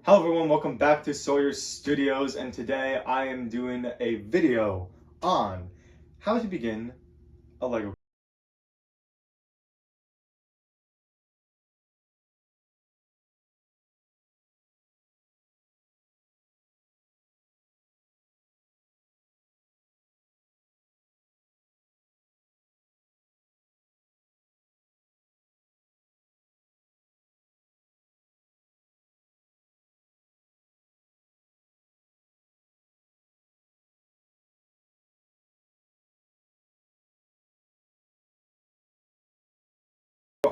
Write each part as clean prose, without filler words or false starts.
Hello everyone, welcome back to Sawyer Studios, and today I am doing a video on how to begin a Lego.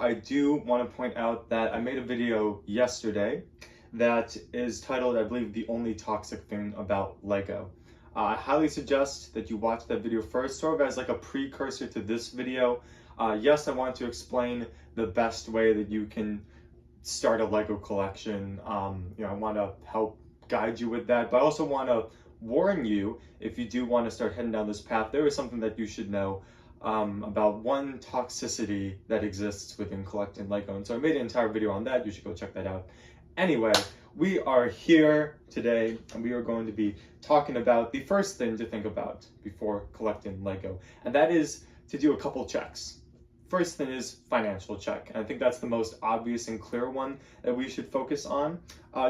I do want to point out that I made a video yesterday that is titled, I believe, The Only Toxic Thing About Lego. I highly suggest that you watch that video first, sort of as like a precursor to this video. Yes, I want to explain the best way that you can start a Lego collection. I want to help guide you with that, but I also want to warn you if you do want to start heading down this path, there is something that you should know about one toxicity that exists within collecting Lego. And so I made an entire video on that. You should go check that out. Anyway, we are here today and we are going to be talking about the first thing to think about before collecting Lego, and that is to do a couple checks. First thing is financial check. And I think that's the most obvious and clear one that we should focus on.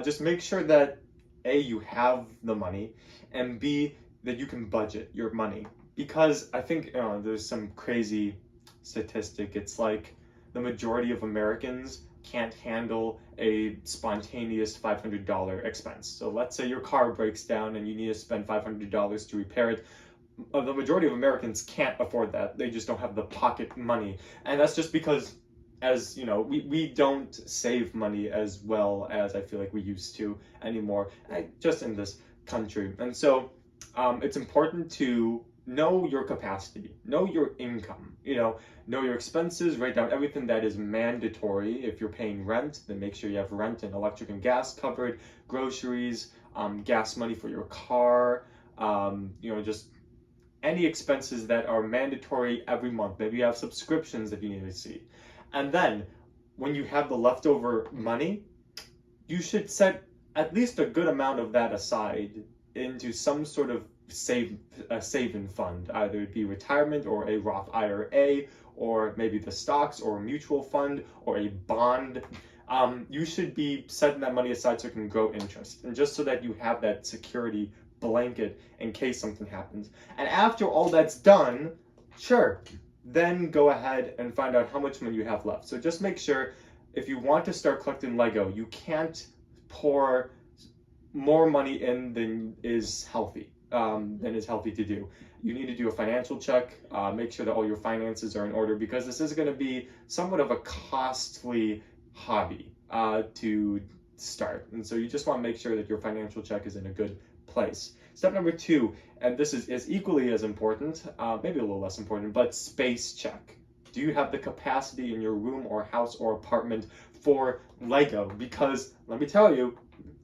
Just make sure that A, you have the money, and B, that you can budget your money. Because I think there's some crazy statistic. It's like the majority of Americans can't handle a spontaneous $500 expense. So let's say your car breaks down and you need to spend $500 to repair it. The majority of Americans can't afford that. They just don't have the pocket money. And that's just because, as you know, we don't save money as well as I feel like we used to anymore, just in this country. And so it's important to know your capacity, know your income, know your expenses, write down everything that is mandatory. If you're paying rent, then make sure you have rent and electric and gas covered, groceries, gas money for your car, just any expenses that are mandatory every month. Maybe you have subscriptions that you need to see. And then when you have the leftover money, you should set at least a good amount of that aside into some sort of saving fund, either it be retirement or a Roth IRA, or maybe the stocks or a mutual fund or a bond. You should be setting that money aside so it can grow interest, and just so that you have that security blanket in case something happens. And after all that's done, sure, then go ahead and find out how much money you have left. So just make sure, if you want to start collecting Lego, you can't pour more money in than is healthy. To do. You need to do a financial check, make sure that all your finances are in order, because this is going to be somewhat of a costly hobby to start. And so you just want to make sure that your financial check is in a good place. Step number 2, and this is equally as important, maybe a little less important, but space check. Do you have the capacity in your room or house or apartment for Lego? Because let me tell you,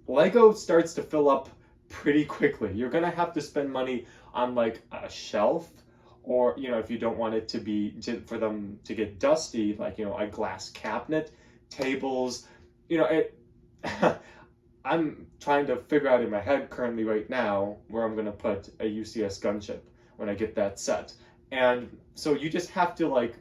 Lego starts to fill up pretty quickly. You're gonna have to spend money on like a shelf, or if you don't want it for them to get dusty, like a glass cabinet, tables. I'm trying to figure out in my head currently right now where I'm gonna put a UCS gunship when I get that set. And so you just have to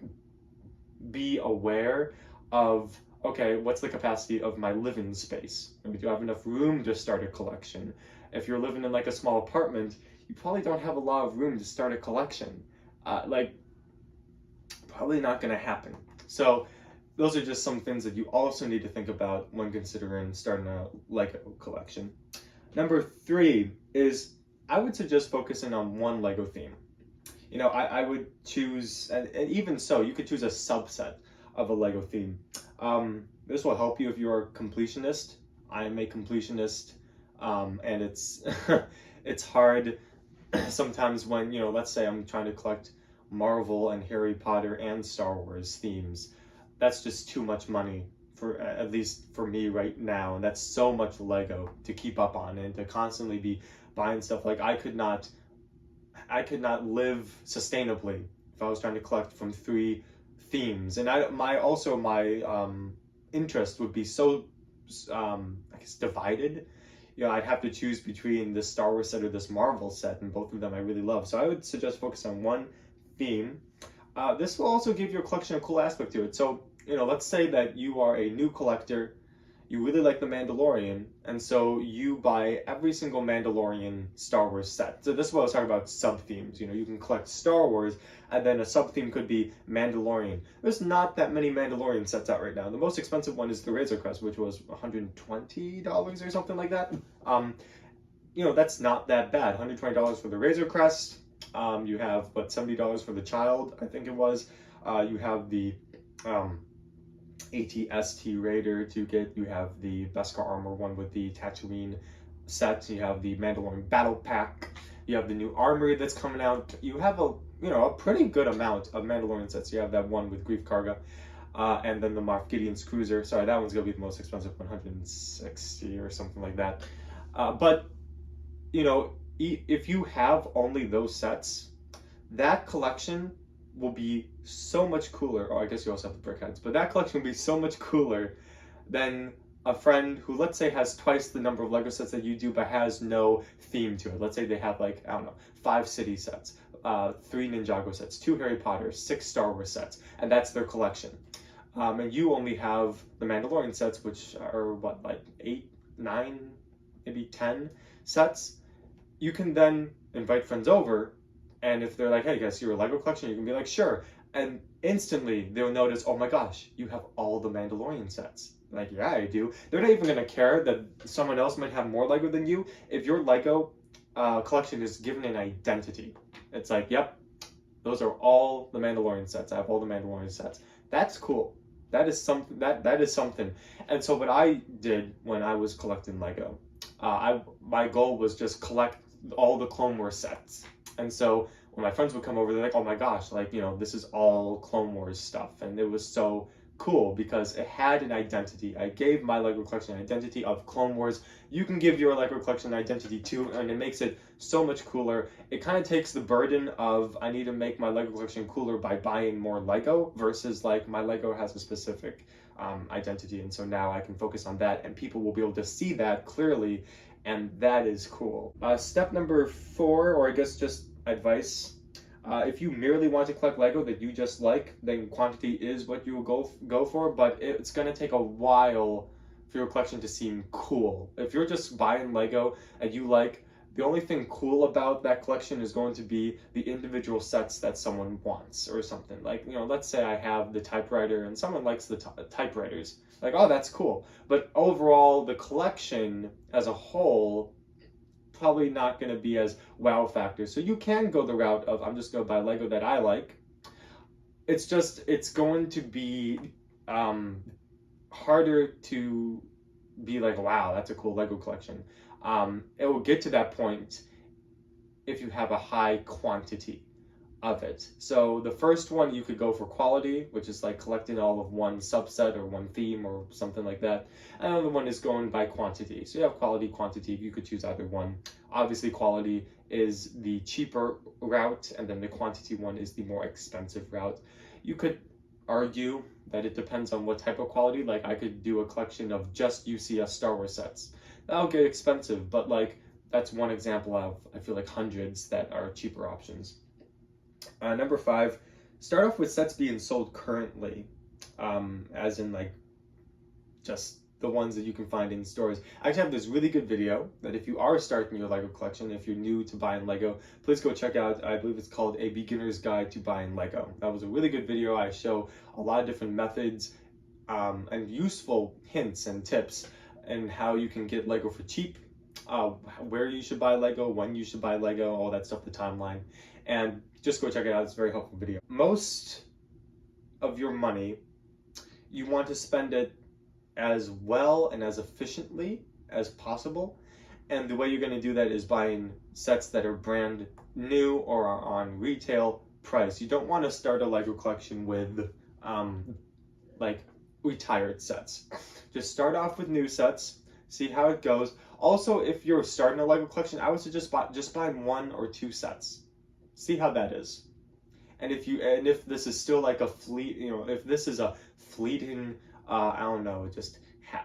be aware of, okay, what's the capacity of my living space? Do I have enough room to start a collection? If you're living in a small apartment, you probably don't have a lot of room to start a collection. Probably not gonna happen. So those are just some things that you also need to think about when considering starting a Lego collection. Number 3 is, I would suggest focusing on one Lego theme. I would choose, and even so, you could choose a subset of a Lego theme. This will help you if you're a completionist. I am a completionist, and it's it's hard sometimes when, let's say I'm trying to collect Marvel and Harry Potter and Star Wars themes. That's just too much money, for at least for me right now, and that's so much Lego to keep up on and to constantly be buying stuff. I could not live sustainably if I was trying to collect from 3 themes. And my interest would be so I guess, divided. You know, I'd have to choose between this Star Wars set or this Marvel set, and both of them I really love. So I would suggest focus on one theme. This will also give your collection a cool aspect to it. So, you know, let's say that you are a new collector, you really like The Mandalorian, and so you buy every single Mandalorian Star Wars set. So this is what I was talking about, sub-themes. You know, you can collect Star Wars, and then a sub-theme could be Mandalorian. There's not that many Mandalorian sets out right now. The most expensive one is the Razor Crest, which was $120 or something like that. You know, that's not that bad. $120 for the Razor Crest. You have, what, $70 for the Child, I think it was. You have the AT-ST Raider to get. You have the Beskar Armor one with the Tatooine set. You have the Mandalorian Battle Pack. You have the new armory that's coming out. You have a pretty good amount of Mandalorian sets. You have that one with Greef Karga, and then the Moff Gideon's Cruiser. Sorry, that one's gonna be the most expensive, 160 or something like that. But you know, if you have only those sets, that collection will be so much cooler. Oh, I guess you also have the Brickheads, but that collection will be so much cooler than a friend who, let's say, has twice the number of Lego sets that you do, but has no theme to it. Let's say they have, like, I don't know, 5 city sets, 3 Ninjago sets, 2 Harry Potter, 6 Star Wars sets, and that's their collection. And you only have the Mandalorian sets, which are, what, like 8, 9, maybe 10 sets. You can then invite friends over, and if they're like, hey, guys, your Lego collection, you can be like, sure. And instantly they'll notice, oh my gosh, you have all the Mandalorian sets. Like, yeah, I do. They're not even going to care that someone else might have more Lego than you. If your Lego collection is given an identity, it's like, yep, those are all the Mandalorian sets. I have all the Mandalorian sets. That's cool. That is something. That is something. And so what I did when I was collecting Lego, my goal was just collect all the Clone Wars sets. And so when my friends would come over, they're like, oh my gosh, like, you know, this is all Clone Wars stuff. And it was so cool because it had an identity. I gave my Lego collection an identity of Clone Wars. You can give your Lego collection an identity too, and it makes it so much cooler. It kind of takes the burden of, I need to make my Lego collection cooler by buying more Lego, versus like my Lego has a specific identity, and so now I can focus on that, and people will be able to see that clearly, and that is cool. Step number 4, or I guess just advice. If you merely want to collect Lego that you just like, then quantity is what you will go for, but it's going to take a while for your collection to seem cool. If you're just buying Lego and you like, the only thing cool about that collection is going to be the individual sets that someone wants or something. Like, you know, let's say I have the typewriter and someone likes the typewriters. Like, oh, that's cool. But overall, the collection as a whole, probably not going to be as wow factor. So you can go the route of, I'm just going to buy Lego that I like. It's just, it's going to be harder to be like, wow, that's a cool Lego collection. It will get to that point if you have a high quantity of it. So the first one, you could go for quality, which is like collecting all of one subset or one theme or something like that. Another one is going by quantity. So you have quality, quantity, you could choose either one. Obviously quality is the cheaper route, and then the quantity one is the more expensive route. You could argue that it depends on what type of quality. Like, I could do a collection of just UCS Star Wars sets. That'll get expensive, but like, that's one example of, I feel like, hundreds that are cheaper options. Number 5, start off with sets being sold currently, as in like just the ones that you can find in stores. I actually have this really good video that if you are starting your Lego collection, if you're new to buying Lego, please go check out. I believe it's called A Beginner's Guide to Buying Lego. That was a really good video. I show a lot of different methods and useful hints and tips and how you can get Lego for cheap, where you should buy Lego, when you should buy Lego, all that stuff, the timeline. And just go check it out. It's a very helpful video. Most of your money, you want to spend it as well and as efficiently as possible. And the way you're going to do that is buying sets that are brand new or are on retail price. You don't want to start a Lego collection with like retired sets. Just start off with new sets, see how it goes. Also, if you're starting a Lego collection, I would suggest just buy 1 or 2 sets. See how that is. And if this is still like a if this is a fleeting, I don't know, just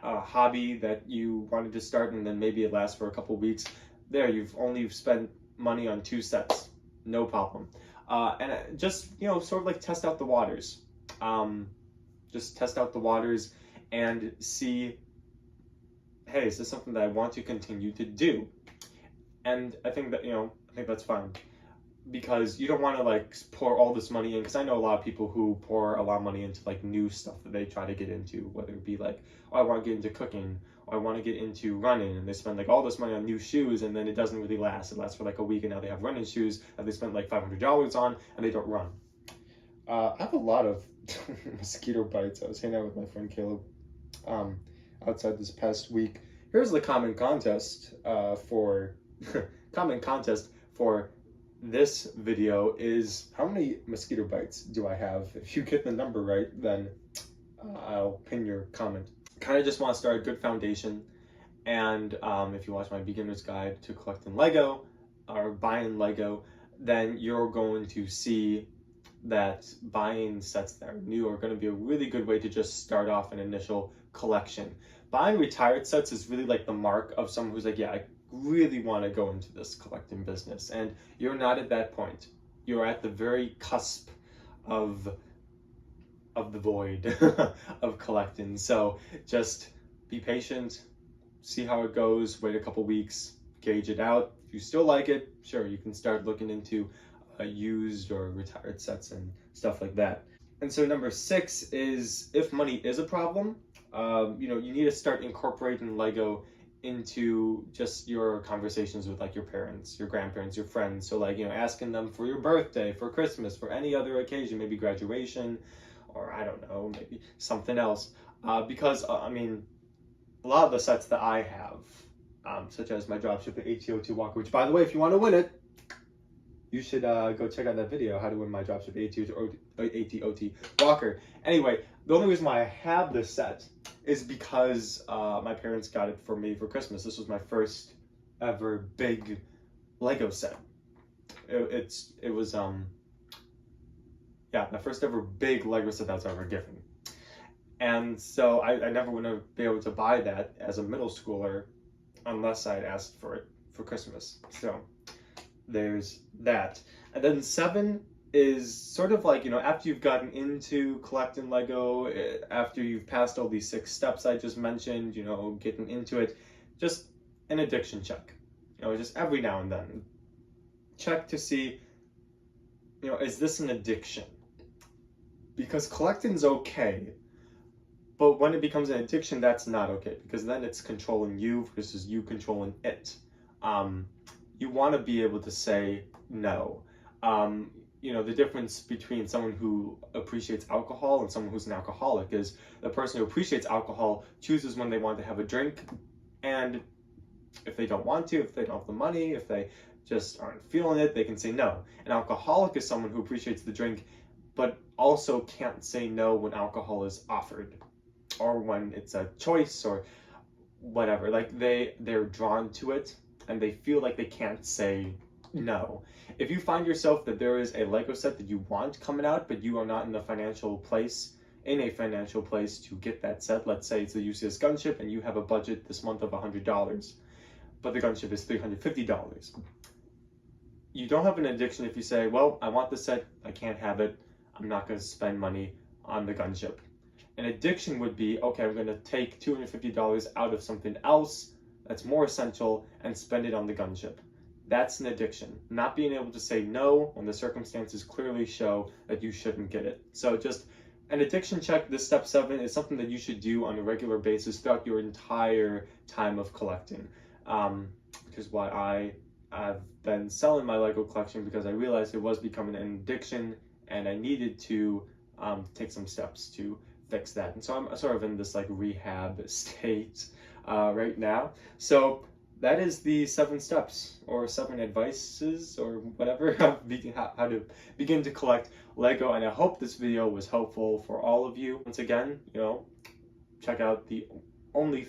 a hobby that you wanted to start and then maybe it lasts for a couple weeks, there you've only spent money on 2 sets, no problem. And just, you know, sort of like test out the waters. Just test out the waters and see, hey, is this something that I want to continue to do? And I think that, you know, I think that's fine, because you don't want to like pour all this money in, because I know a lot of people who pour a lot of money into like new stuff that they try to get into, whether it be like, oh, I want to get into cooking, or I want to get into running, and they spend like all this money on new shoes and then it doesn't really last. It lasts for like a week and now they have running shoes that they spent like $500 on and they don't run. I have a lot of mosquito bites. I was hanging out with my friend Caleb outside this past week. Here's the common contest for common contest for this video is, how many mosquito bites do I have? If you get the number right, then I'll pin your comment. Kind of just want to start a good foundation, and if you watch my beginner's guide to collecting Lego or buying Lego, then you're going to see that buying sets that are new are going to be a really good way to just start off an initial collection. Buying retired sets is really like the mark of someone who's like, yeah, I really want to go into this collecting business, and you're not at that point. You're at the very cusp of the void of collecting. So just be patient, see how it goes, wait a couple weeks, gauge it out. If you still like it, sure, you can start looking into used or retired sets and stuff like that. And so number 6 is, if money is a problem, you know, you need to start incorporating Lego into just your conversations with like your parents, your grandparents, your friends. So like, you know, asking them for your birthday, for Christmas, for any other occasion, maybe graduation, or I don't know, maybe something else. Because I mean, a lot of the sets that I have, such as my dropship AT-OT Walker, which by the way, if you want to win it, you should go check out that video, how to win my dropship AT-OT Walker. Anyway, the only reason why I have this set is because my parents got it for me for Christmas. This was my first ever big Lego set. It was my first ever big Lego set that was ever given. And so I never would have been able to buy that as a middle schooler unless I had asked for it for Christmas. So there's that. And then 7 is sort of like, you know, after you've gotten into collecting Lego, after you've passed all these 6 steps I just mentioned, you know, getting into it, just an addiction check. You know, just every now and then, check to see, you know, is this an addiction? Because collecting's okay, but when it becomes an addiction, that's not okay, because then it's controlling you versus you controlling it. You want to be able to say no. You know, the difference between someone who appreciates alcohol and someone who's an alcoholic is the person who appreciates alcohol chooses when they want to have a drink, and if they don't want to, if they don't have the money, if they just aren't feeling it, they can say no. An alcoholic is someone who appreciates the drink, but also can't say no when alcohol is offered, or when it's a choice, or whatever. Like they're drawn to it, and they feel like they can't say no. If you find yourself that there is a Lego set that you want coming out, but you are not in a financial place to get that set, let's say it's the UCS gunship and you have a budget this month of $100, but the gunship is $350. You don't have an addiction if you say, well, I want the set, I can't have it, I'm not going to spend money on the gunship. An addiction would be, okay, I'm going to take $250 out of something else that's more essential and spend it on the gunship. That's an addiction. Not being able to say no when the circumstances clearly show that you shouldn't get it. So just an addiction check, this step 7, is something that you should do on a regular basis throughout your entire time of collecting. Which is why I've been selling my Lego collection, because I realized it was becoming an addiction and I needed to take some steps to fix that. And so I'm sort of in this like rehab state right now. So that is the 7 steps, or 7 advices, or whatever, how to begin to collect Lego. And I hope this video was helpful for all of you. Once again, you know, check out the only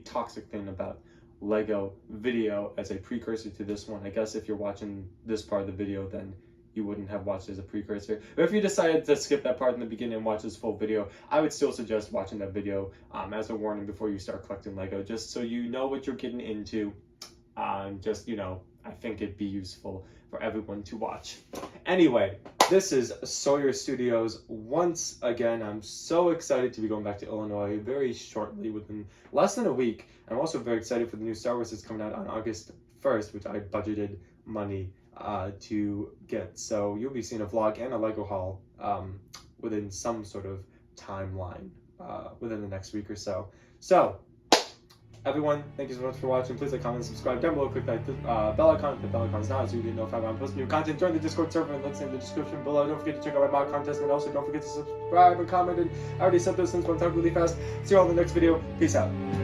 toxic thing about Lego video as a precursor to this one. I guess if you're watching this part of the video, then you wouldn't have watched as a precursor. But if you decided to skip that part in the beginning and watch this full video, I would still suggest watching that video as a warning before you start collecting Lego, just so you know what you're getting into. Just, you know, I think it'd be useful for everyone to watch. Anyway, this is Sawyer Studios. Once again, I'm so excited to be going back to Illinois very shortly, within less than a week. I'm also very excited for the new Star Wars that's coming out on August 1st, which I budgeted money to get. So you'll be seeing a vlog and a Lego haul within some sort of timeline within the next week or so. So, everyone, thank you so much for watching. Please like, comment, and subscribe down below. Click that bell icon if the bell icon is not, so you can notify when I'm posting new content. Join the Discord server and links in the description below. Don't forget to check out my mod contest, and also don't forget to subscribe and comment. And I already said this since one time really fast. See you all in the next video. Peace out.